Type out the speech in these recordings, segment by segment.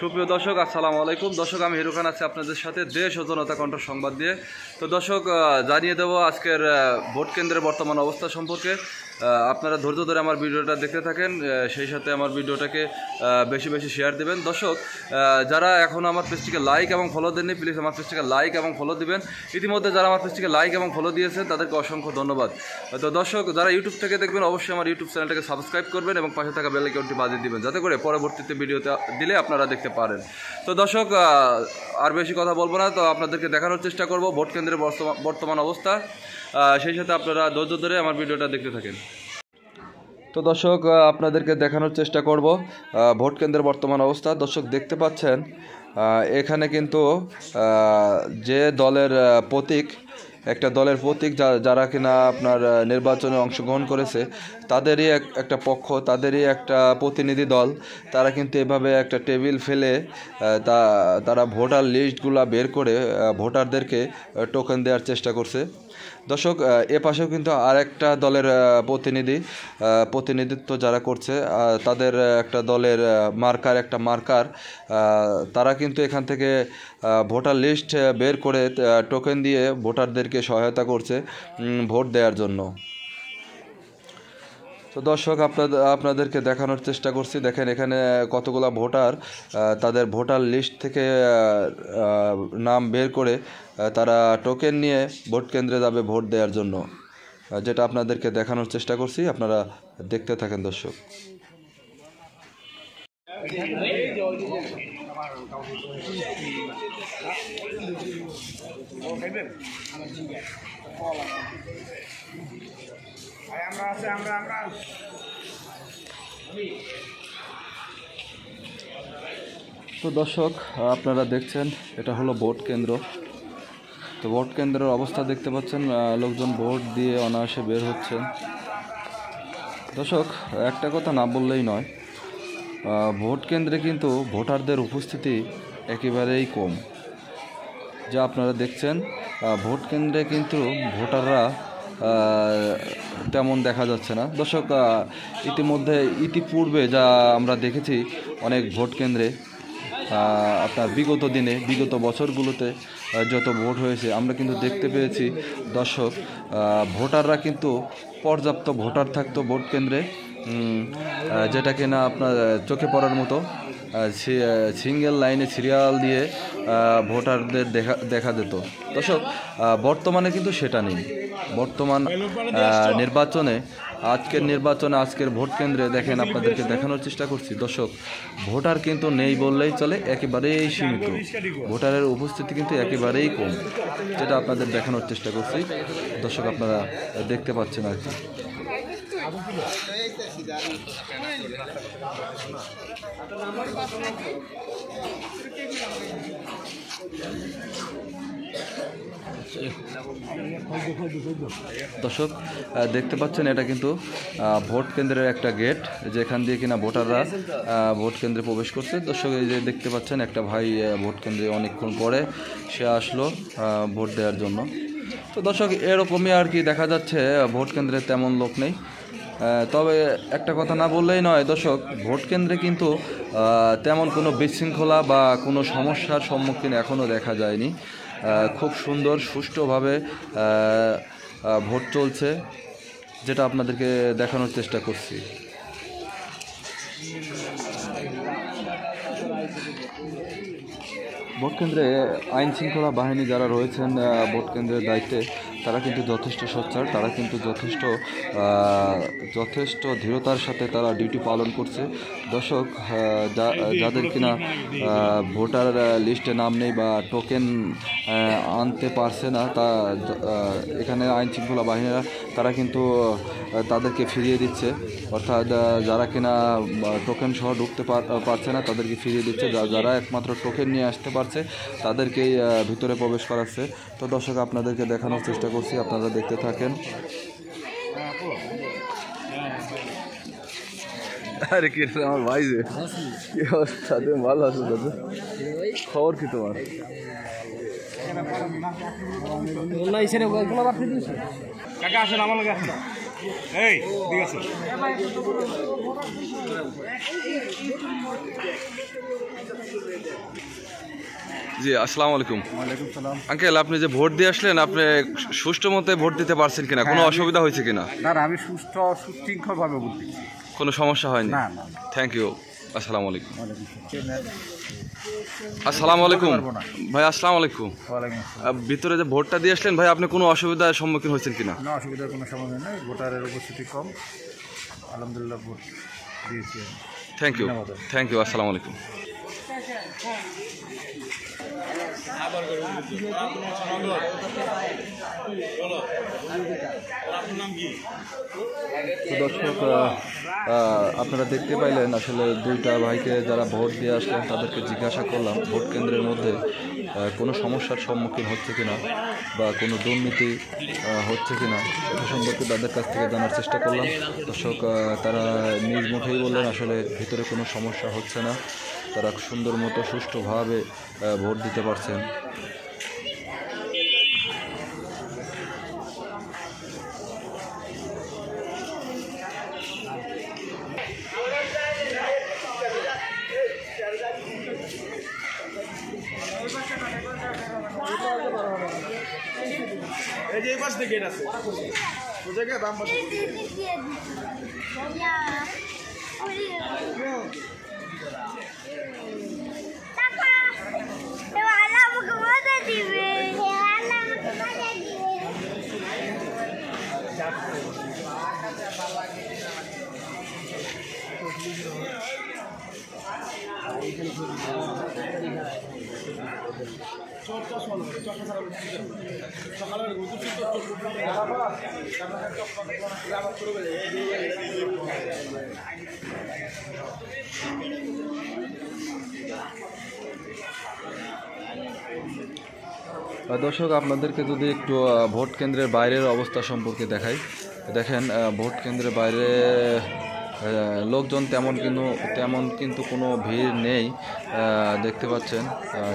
সুপ্রিয় দর্শক, আসসালামু আলাইকুম। দর্শক, আমি হিরো খান আছি আপনাদের সাথে দেশ ও জনতা কণ্ঠ সংবাদ দিয়ে। তো দর্শক, জানিয়ে দেব আজকের ভোট কেন্দ্রের বর্তমান অবস্থা সম্পর্কে। আপনারা ধৈর্য ধরে আমার ভিডিওটা দেখতে থাকেন, সেই সাথে আমার ভিডিওটাকে বেশি বেশি শেয়ার দেবেন। দর্শক, যারা এখনও আমার পেজটিকে লাইক এবং ফলো দেননি, প্লিজ আমার পেজটিকে লাইক এবং ফলো দিবেন। ইতিমধ্যে যারা আমার পেজটিকে লাইক এবং ফলো দিয়েছেন তাদেরকে অসংখ্য ধন্যবাদ। তো দর্শক, যারা ইউটিউব থেকে দেখবেন অবশ্যই আমার ইউটিউব চ্যানেলটাকে সাবস্ক্রাইব করবেন এবং পাশে থাকা বেল আইকনটি বাজিয়ে দিবেন, যাতে করে পরবর্তীতে ভিডিওতে দিলে আপনারা দেখতে পারেন। তো দর্শক, আর বেশি কথা বলবো না, তো আপনাদেরকে দেখানোর চেষ্টা করব ভোট কেন্দ্রের বর্তমান অবস্থা। সেই সাথে আপনারা ধৈর্য ধরে আমার ভিডিওটা দেখতে থাকেন। তো দর্শক, আপনাদেরকে দেখানোর চেষ্টা করব ভোট কেন্দ্রের বর্তমান অবস্থা। দর্শক, দেখতে পাচ্ছেন এখানে কিন্তু যে দলের প্রতীক, একটা দলের প্রতীক যারা কিনা আপনার নির্বাচনে অংশগ্রহণ করেছে, তাদেরই একটা পক্ষ, তাদেরই একটা প্রতিনিধি দল, তারা কিন্তু এভাবে একটা টেবিল ফেলে তারা ভোটার লিস্টগুলো বের করে ভোটারদেরকে টোকেন দেওয়ার চেষ্টা করছে। দর্শক, এ পাশেও কিন্তু আরেকটা দলের প্রতিনিধিত্ব যারা করছে, তাদের একটা দলের মার্কার তারা কিন্তু এখান থেকে ভোটার লিস্ট বের করে টোকেন দিয়ে ভোটারদেরকে সহায়তা করছে ভোট দেওয়ার জন্য। তো দর্শক, আপনাদেরকে দেখানোর চেষ্টা করছি। দেখেন এখানে কতগুলা ভোটার তাদের ভোটার লিস্ট থেকে নাম বের করে তারা টোকেন নিয়ে ভোট কেন্দ্রে যাবে ভোট দেওয়ার জন্য, যেটা আপনাদেরকে দেখানোর চেষ্টা করছি। আপনারা দেখতে থাকেন দর্শক। তো দর্শক, আপনারা দেখছেন এটা হলো ভোট কেন্দ্র। তো ভোট কেন্দ্রের অবস্থা দেখতে পাচ্ছেন, লোকজন ভোট দিয়ে অনায়াসে বের হচ্ছেন। দর্শক, একটা কথা না বললেই নয়, ভোট কেন্দ্রে কিন্তু ভোটারদের উপস্থিতি একেবারেই কম। যা আপনারা দেখছেন, ভোট কেন্দ্রে কিন্তু ভোটাররা তেমন দেখা যাচ্ছে না। দর্শক, ইতিপূর্বে যা আমরা দেখেছি অনেক ভোট কেন্দ্রে, আপনার বিগত বছরগুলোতে যত ভোট হয়েছে, আমরা কিন্তু দেখতে পেয়েছি দর্শক, ভোটাররা কিন্তু পর্যাপ্ত ভোটার থাকতো ভোট কেন্দ্রে, যেটা কিনা আপনার চোখে পড়ার মতো। সিঙ্গেল লাইনে সিরিয়াল দিয়ে ভোটারদের দেখা যেত। দর্শক, বর্তমানে কিন্তু সেটা নেই। বর্তমান আজকের ভোট কেন্দ্রে দেখেন, আপনাদেরকে দেখানোর চেষ্টা করছি। দর্শক, ভোটার কিন্তু নেই বললেই চলে, একেবারেই সীমিত। ভোটারের উপস্থিতি কিন্তু একেবারেই কম, যেটা আপনাদের দেখানোর চেষ্টা করছি। দর্শক, আপনারা দেখতে পাচ্ছেন আর কি। দর্শক, দেখতে পাচ্ছেন এটা কিন্তু ভোট কেন্দ্রের একটা গেট, যেখান দিয়ে কিনা ভোটাররা ভোট কেন্দ্রে প্রবেশ করছে। দর্শক, এই যে দেখতে পাচ্ছেন একটা ভাই ভোট কেন্দ্রে অনেকক্ষণ পরে সে আসলো ভোট দেওয়ার জন্য। তো দর্শক, এরকমই আর কি দেখা যাচ্ছে, ভোট কেন্দ্রে তেমন লোক নেই। তবে একটা কথা না বললেই নয় দর্শক, ভোট কেন্দ্রে কিন্তু তেমন কোনো বিশৃঙ্খলা বা কোনো সমস্যার সম্মুখীন এখনও দেখা যায়নি। খুব সুন্দর সুষ্ঠুভাবে ভোট চলছে, যেটা আপনাদেরকে দেখানোর চেষ্টা করছি। ভোট কেন্দ্রে আইন শৃঙ্খলা বাহিনী যারা রয়েছেন ভোট কেন্দ্রের দায়িত্বে, তারা কিন্তু যথেষ্ট সোচ্চার, তারা কিন্তু যথেষ্ট দৃঢ়তার সাথে তারা ডিউটি পালন করছে। দর্শক, যাদের কিনা ভোটার লিস্টে নাম নেই বা টোকেন আনতে পারছে না, এখানে আইন শৃঙ্খলা বাহিনীরা তারা কিন্তু তাদেরকে ফিরিয়ে দিচ্ছে। অর্থাৎ যারা কিনা টোকেন সহ ঢুকতে পারছে না, তাদেরকে ফিরিয়ে দিচ্ছে। যারা একমাত্র টোকেন নিয়ে আসতে পারছে, তাদেরকেই ভিতরে প্রবেশ করাচ্ছে। তো দর্শক, আপনাদেরকে দেখানোর চেষ্টা করছি, আপনারা দেখতে থাকেন। আরে কি আমার ভাই, যে কি অবস্থা? তুমি ভালো আছো দাদা? খবর কি তোমার? কাকা আসেন আমার লগে আসেন। এই ঠিক আছে। জি, আসসালামু আলাইকুম। ওয়ালাইকুম সালাম। আঙ্কেল, আপনি যে ভোট দিয়ে আসলেন, আপনি সুষ্ঠু মতে ভোট দিতে পারছেন কিনা? কোনো অসুবিধা হয়েছে কিনা? না আমি সুশৃঙ্খলভাবে ভোট দিচ্ছি। কোনো সমস্যা হয়নি? না না। Thank you. আসসালামু আলাইকুম। ওয়ালাইকুম আসসালামু আলাইকুম পারবো না। ভাই। আসসালামু আলাইকুম। আসসালাম। ভিতরে যে ভোটটা দিয়ে আসলেন ভাই, আপনি কোনো অসুবিধার সম্মুখীন হয়েছেন কিনা? না, অসুবিধার কোনো সমাধান নেই, ভোটারের উপস্থিতি কম, আলহামদুলিল্লাহ ভোট দিয়েছি। Thank you. ধন্যবাদ। Thank you. আসসালামু আলাইকুম। তো দর্শক, আপনারা দেখতে পাইলেন আসলে দুইটা ভাইকে যারা ভোট দিয়ে আসলেন তাদেরকে জিজ্ঞাসা করলাম ভোট কেন্দ্রের মধ্যে কোনো সমস্যার সম্মুখীন হচ্ছে কিনা বা কোনো দুর্নীতি হচ্ছে কিনা এটা সম্পর্কে তাদের কাছ থেকে জানার চেষ্টা করলাম। দর্শক, তারা নিজ মুঠেই বললেন আসলে ভিতরে কোনো সমস্যা হচ্ছে না, তারা সুন্দর মতো সুষ্ঠুভাবে ভোট দিতে পারছেন। এই যে এই পাশ থেকে গেট আছে, ও জায়গায় বাম পাশে দর্শক, আপনাদেরকে যদি একটু ভোট কেন্দ্রের বাইরের অবস্থা সম্পর্কে দেখাই, দেখেন ভোট কেন্দ্রের বাইরে লোকজন তেমন কিন্তু কোনো ভিড় নেই। দেখতে পাচ্ছেন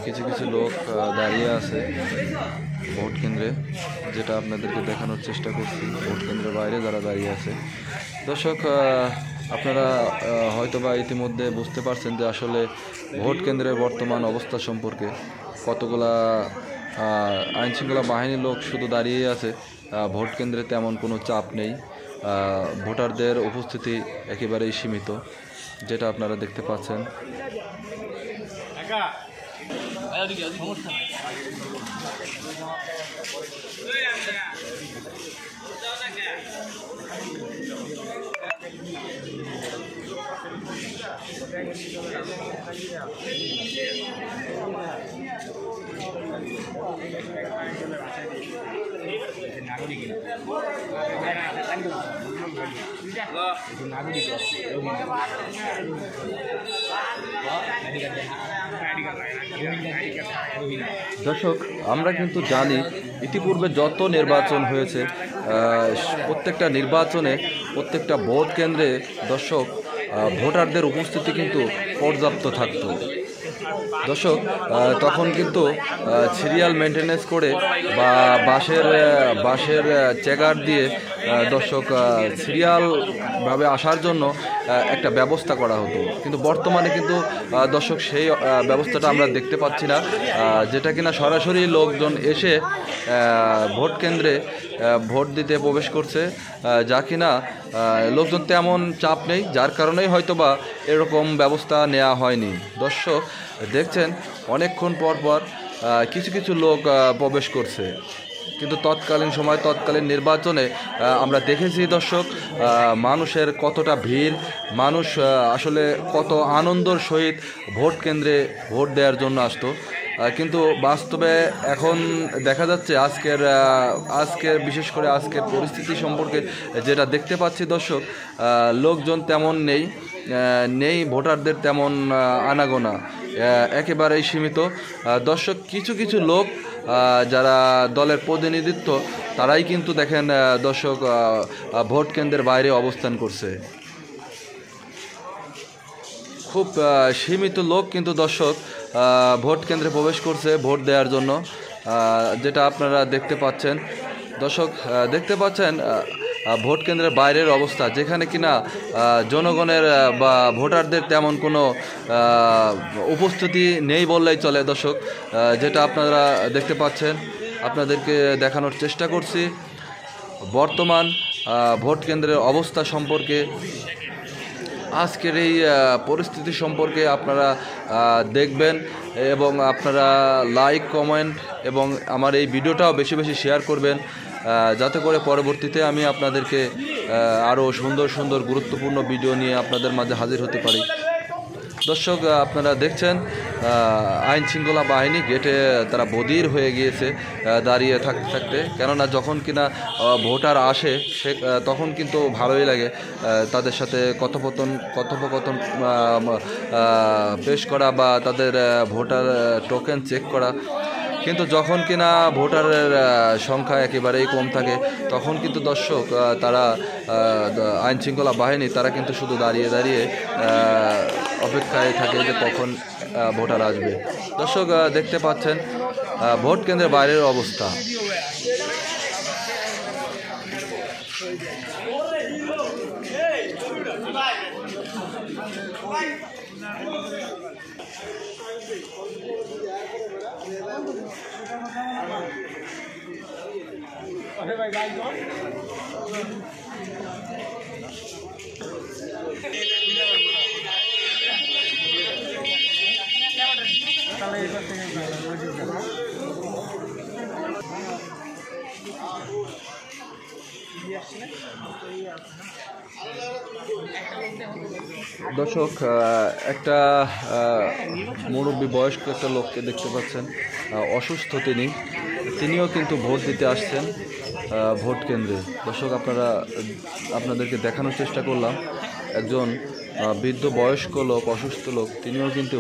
কিছু কিছু লোক দাঁড়িয়ে আছে ভোট কেন্দ্রে, যেটা আপনাদেরকে দেখানোর চেষ্টা করছি। ভোট কেন্দ্রের বাইরে যারা দাঁড়িয়ে আছে, দর্শক আপনারা হয়তোবা ইতিমধ্যে বুঝতে পারছেন যে আসলে ভোট কেন্দ্রের বর্তমান অবস্থা সম্পর্কে। কতগুলা আইনশৃঙ্খলা বাহিনীর লোক শুধু দাঁড়িয়ে আছে, ভোট কেন্দ্রে তেমন কোনো চাপ নেই, ভোটারদের উপস্থিতি একেবারেই সীমিত, যেটা আপনারা দেখতে পাচ্ছেন। দর্শক, আমরা কিন্তু জানি ইতিপূর্বে যত নির্বাচন হয়েছে, প্রত্যেকটা নির্বাচনে প্রত্যেকটা ভোট কেন্দ্রে দর্শক ভোটারদের উপস্থিতি কিন্তু পর্যাপ্ত থাকতো। দর্শক, তখন কিন্তু সিরিয়াল মেনটেনেন্স করে বা বাঁশের চেগার দিয়ে দর্শক সিরিয়ালভাবে আসার জন্য একটা ব্যবস্থা করা হতো, কিন্তু বর্তমানে কিন্তু দর্শক সেই ব্যবস্থাটা আমরা দেখতে পাচ্ছি না, যেটা কিনা সরাসরি লোকজন এসে ভোট কেন্দ্রে ভোট দিতে প্রবেশ করছে, যা কিনা লোকজন তেমন চাপ নেই, যার কারণেই হয়তোবা এরকম ব্যবস্থা নেওয়া হয়নি। দর্শক দেখছেন অনেকক্ষণ পর কিছু কিছু লোক প্রবেশ করছে, কিন্তু তৎকালীন নির্বাচনে আমরা দেখেছি দর্শক মানুষের কতটা ভিড়, মানুষ আসলে কত আনন্দর সহিত ভোট কেন্দ্রে ভোট দেওয়ার জন্য আসতো। কিন্তু বাস্তবে এখন দেখা যাচ্ছে আজকের বিশেষ করে আজকের পরিস্থিতি সম্পর্কে যেটা দেখতে পাচ্ছি দর্শক, লোকজন তেমন নেই, ভোটারদের তেমন আনাগোনা একেবারেই সীমিত। দর্শক, কিছু কিছু লোক যারা দলের প্রতিনিধিত্ব, তারাই কিন্তু দেখেন দর্শক ভোট কেন্দ্রের বাইরে অবস্থান করছে। খুব সীমিত লোক কিন্তু দর্শক ভোট কেন্দ্রে প্রবেশ করছে ভোট দেওয়ার জন্য, যেটা আপনারা দেখতে পাচ্ছেন। দর্শক দেখতে পাচ্ছেন ভোট কেন্দ্রের বাইরের অবস্থা, যেখানে কিনা জনগণের বা ভোটারদের তেমন কোনো উপস্থিতি নেই বললেই চলে দর্শক। যেটা আপনারা দেখতে পাচ্ছেন, আপনাদেরকে দেখানোর চেষ্টা করছি বর্তমান ভোট কেন্দ্রের অবস্থা সম্পর্কে। আজকের এই পরিস্থিতি সম্পর্কে আপনারা দেখবেন এবং আপনারা লাইক, কমেন্ট এবং আমার এই ভিডিওটাও বেশি বেশি শেয়ার করবেন, যাতে করে পরবর্তীতে আমি আপনাদেরকে আরও সুন্দর সুন্দর গুরুত্বপূর্ণ ভিডিও নিয়ে আপনাদের মাঝে হাজির হতে পারি। দর্শক, আপনারা দেখছেন আইন শৃঙ্খলা বাহিনী গেটে তারা বধির হয়ে গিয়েছে দাঁড়িয়ে থাকতে থাকতে। কেননা যখন কিনা ভোটার আসে সে তখন কিন্তু ভালোই লাগে তাদের সাথে কথোপকথন পেশ করা বা তাদের ভোটার টোকেন চেক করা। কিন্তু যখন কিনা ভোটারের সংখ্যা একেবারেই কম থাকে তখন কিন্তু দর্শক তারা আইন শৃঙ্খলা বাহিনী তারা কিন্তু শুধু দাঁড়িয়ে দাঁড়িয়ে অপেক্ষায় থাকে যে কখন ভোটার আসবে। দর্শক, দেখতে পাচ্ছেন ভোট কেন্দ্রের বাইরের অবস্থা। দর্শক, একটা মুরব্বী বয়স্ক একটা লোককে দেখতে পাচ্ছেন, অসুস্থ তিনিও কিন্তু ভোট দিতে আসছেন ভোট কেন্দ্রে। দর্শক, আপনাদেরকে দেখানোর চেষ্টা করলাম একজন বৃদ্ধ বয়স্ক লোক, অসুস্থ লোক, তিনিও কিন্তু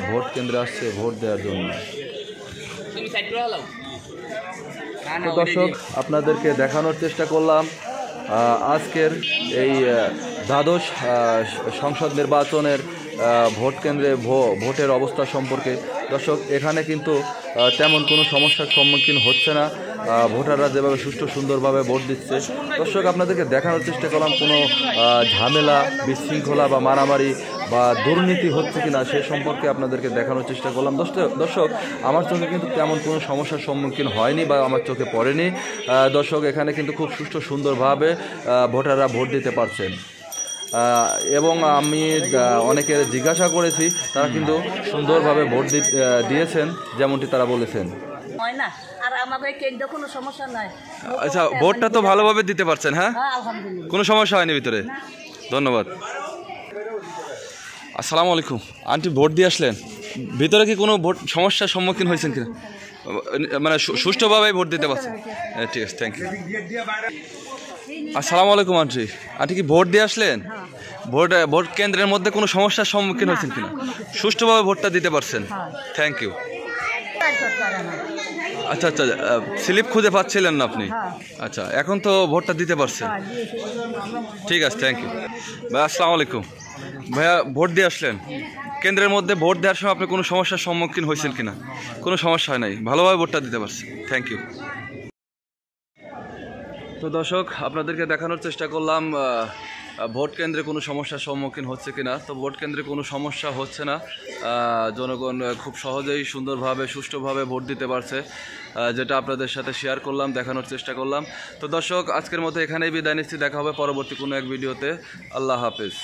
ভোট কেন্দ্রে আসছে ভোট দেওয়ার জন্য। তো দর্শক, আপনাদেরকে দেখানোর চেষ্টা করলাম আজকের এই দ্বাদশ সংসদ নির্বাচনের ভোট কেন্দ্রে ভোটের অবস্থা সম্পর্কে। দর্শক, এখানে কিন্তু তেমন কোনো সমস্যার সম্মুখীন হচ্ছে না, ভোটাররা যেভাবে সুষ্ঠু সুন্দরভাবে ভোট দিচ্ছে। দর্শক, আপনাদেরকে দেখানোর চেষ্টা করলাম কোনো ঝামেলা, বিশৃঙ্খলা বা মারামারি বা দুর্নীতি হচ্ছে কিনা সে সম্পর্কে আপনাদেরকে দেখানোর চেষ্টা করলাম। দর্শক, আমার চোখে কিন্তু তেমন কোনো সমস্যার সম্মুখীন হয়নি বা আমার চোখে পড়েনি। দর্শক, এখানে কিন্তু খুব সুষ্ঠু সুন্দরভাবে ভোটাররা ভোট দিতে পারছেন এবং আমি অনেকের জিজ্ঞাসা করেছি, তারা কিন্তু সুন্দরভাবে ভোট দিয়েছেন যেমনটি তারা বলেছেন। আচ্ছা, ভোটটা তো ভালোভাবে দিতে পারছেন? হ্যাঁ, কোনো সমস্যা হয়নি ভিতরে? ধন্যবাদ। আসসালামু আলাইকুম আন্টি, ভোট দিয়ে আসলেন, ভিতরে কি কোনো ভোট সমস্যার সম্মুখীন হয়েছেন কিনা? মানে সুষ্ঠুভাবে ভোট দিতে পারছেন? ঠিক আছে, থ্যাংক ইউ। আসসালামু আলাইকুম আন্টি কি ভোট দিয়ে আসলেন? ভোট কেন্দ্রের মধ্যে কোনো সমস্যার সম্মুখীন হয়েছেন কিনা? সুষ্ঠুভাবে ভোটটা দিতে পারছেন? Thank you. আচ্ছা, স্লিপ খুঁজে পাচ্ছিলেন না আপনি? আচ্ছা, এখন তো ভোটটা দিতে পারছেন? ঠিক আছে, থ্যাংক ইউ ভাই। আসসালামু আলাইকুম ভাইয়া, ভোট দিয়ে আসলেন, কেন্দ্রের মধ্যে ভোট দেওয়ার সময় আপনি কোনো সমস্যার সম্মুখীন হয়েছেন কিনা? কোনো সমস্যা হয় নাই, ভালোভাবে ভোটটা দিতে পারছেন? Thank you. তো দর্শক, আপনাদেরকে দেখানোর চেষ্টা করলাম ভোট কেন্দ্রে কোনো সমস্যার সম্মুখীন হচ্ছে কিনা। তো ভোট কেন্দ্রে কোনো সমস্যা হচ্ছে না, জনগণ খুব সহজেই সুন্দরভাবে সুষ্ঠুভাবে ভোট দিতে পারছে, যেটা আপনাদের সাথে শেয়ার করলাম, দেখানোর চেষ্টা করলাম। তো দর্শক, আজকের মতো এখানেই বিদায় নিচ্ছি, দেখা হবে পরবর্তী কোনো এক ভিডিওতে। আল্লাহ হাফেজ।